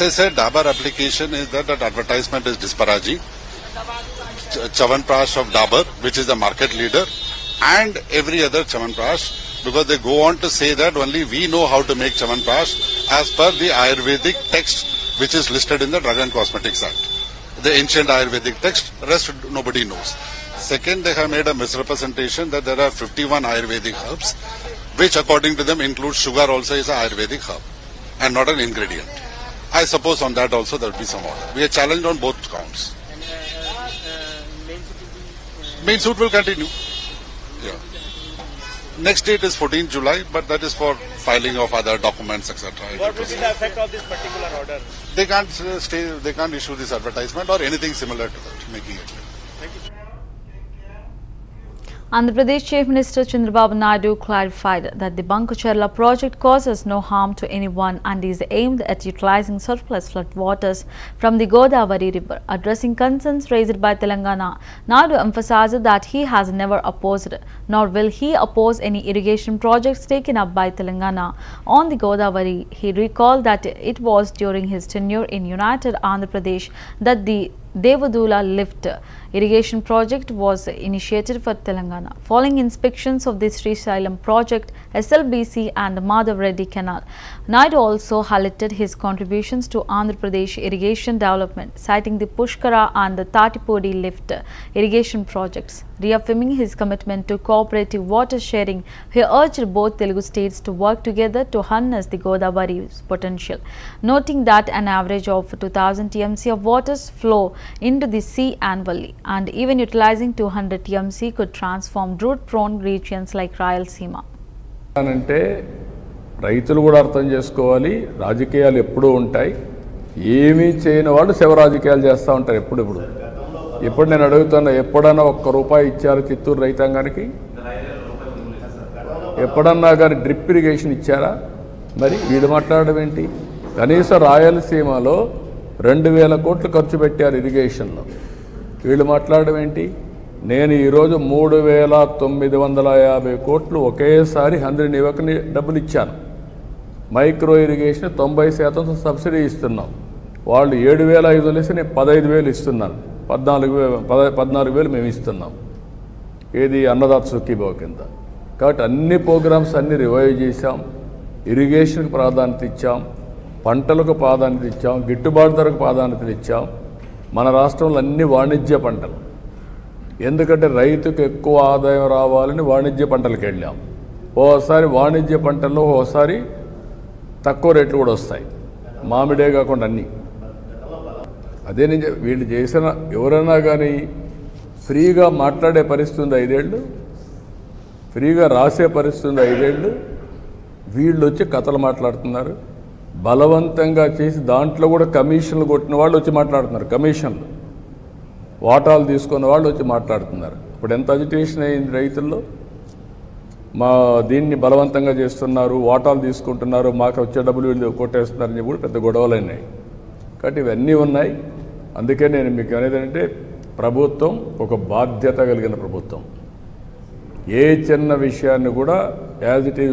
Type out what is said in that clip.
I said, Dabur application is that advertisement is disparaging. Chyawanprash of Dabur, which is the market leader, and every other Chyawanprash, because they go on to say that only we know how to make Chyawanprash as per the Ayurvedic text which is listed in the Drug and Cosmetics Act. The ancient Ayurvedic text, rest nobody knows. Second, they have made a misrepresentation that there are 51 Ayurvedic herbs, which according to them includes sugar also is an Ayurvedic herb and not an ingredient. I suppose on that also there will be some order. We are challenged on both counts. Main suit will continue. Yeah. Next date is 14 July, but that is for filing of other documents, etc. What will be the effect of this particular order? They can't they can't issue this advertisement or anything similar to that, making it. Thank you. Andhra Pradesh Chief Minister Chandrababu Naidu clarified that the Bankucherla project causes no harm to anyone and is aimed at utilizing surplus floodwaters from the Godavari River. Addressing concerns raised by Telangana, Naidu emphasized that he has never opposed nor will he oppose any irrigation projects taken up by Telangana on the Godavari. He recalled that it was during his tenure in United Andhra Pradesh that the Devadula lift irrigation project was initiated for Telangana. Following inspections of the Srisailam project, SLBC and Madhav Reddy Canal, Naidu also highlighted his contributions to Andhra Pradesh irrigation development, citing the Pushkara and the Tatipudi lift irrigation projects. Reaffirming his commitment to cooperative water sharing, he urged both Telugu states to work together to harness the Godavari's potential, noting that an average of 2000 TMC of waters flow into the sea annually, and even utilizing 200 TMC could transform drought-prone regions like Rayalaseema. అంటే రైతులు కూడా అర్థం చేసుకోవాలి, రాజకీయాలు ఎప్పుడూ ఉంటాయి, ఏమీ చేయని వాళ్ళు శివ రాజకీయాలు చేస్తూ ఉంటారు ఇప్పుడు నేను అడుగుతున్నా, ఎప్పుడన్నా ₹1 ఇచ్చారు చిత్తూరు రైతాంగానికి? ఎప్పుడన్నా కానీ డ్రిప్ ఇరిగేషన్ ఇచ్చారా? మరి వీళ్ళు మాట్లాడడం ఏంటి? కనీసం రాయలసీమలో 2000 కోట్లు ఖర్చు పెట్టారు ఇరిగేషన్లో, వీళ్ళు మాట్లాడడం ఏంటి? నేను ఈరోజు 3950 కోట్లు ఒకేసారి 100 యువకుని డబ్బులు ఇచ్చాను. మైక్రో ఇరిగేషన్ 90% సబ్సిడీ ఇస్తున్నాం. వాళ్ళు 7500 వేసి నేను 15000 ఇస్తున్నాను. 14,000 మేము ఇస్తున్నాం. ఏది అన్నదాత సుఖీభావ కింద. కాబట్టి అన్ని ప్రోగ్రామ్స్ అన్ని రివైవ్ చేశాం, ఇరిగేషన్కి ప్రాధాన్యత ఇచ్చాం, పంటలకు ప్రాధాన్యత ఇచ్చాం, గిట్టుబాటు ధరకు ప్రాధాన్యత ఇచ్చాం. మన రాష్ట్రంలో అన్ని వాణిజ్య పంటలు, ఎందుకంటే రైతుకు ఎక్కువ ఆదాయం రావాలని వాణిజ్య పంటలకు వెళ్ళాం. ఓసారి వాణిజ్య పంటల్లో ఓసారి తక్కువ రేట్లు కూడా వస్తాయి, మామిడే కాకుండా అన్నీ. అదే నేను వీళ్ళు చేసిన ఎవరైనా కానీ ఫ్రీగా మాట్లాడే పరిస్థితి ఉంది 5 ఏళ్ళు, ఫ్రీగా రాసే పరిస్థితి ఉంది 5 ఏళ్ళు. వీళ్ళు వచ్చి కథలు మాట్లాడుతున్నారు, బలవంతంగా చేసి దాంట్లో కూడా కమిషన్లు కొట్టిన వాళ్ళు వచ్చి మాట్లాడుతున్నారు, కమిషన్లు వాటాలు తీసుకున్న వాళ్ళు వచ్చి మాట్లాడుతున్నారు. ఇప్పుడు ఎంత అజిటేషన్ అయింది రైతుల్లో, మా దీన్ని బలవంతంగా చేస్తున్నారు, వాటాలు తీసుకుంటున్నారు, మాకు వచ్చే డబ్బులు వీళ్ళు కొట్టేస్తున్నారని చెప్పి కూడా పెద్ద గొడవలు అయినాయి. కాబట్టి ఇవన్నీ ఉన్నాయి. అందుకే నేను మీకు అనేది ఏంటంటే, ప్రభుత్వం ఒక బాధ్యత కలిగిన ప్రభుత్వం, ఏ చిన్న విషయాన్ని కూడా యాజ్ ఇట్ ఈజ్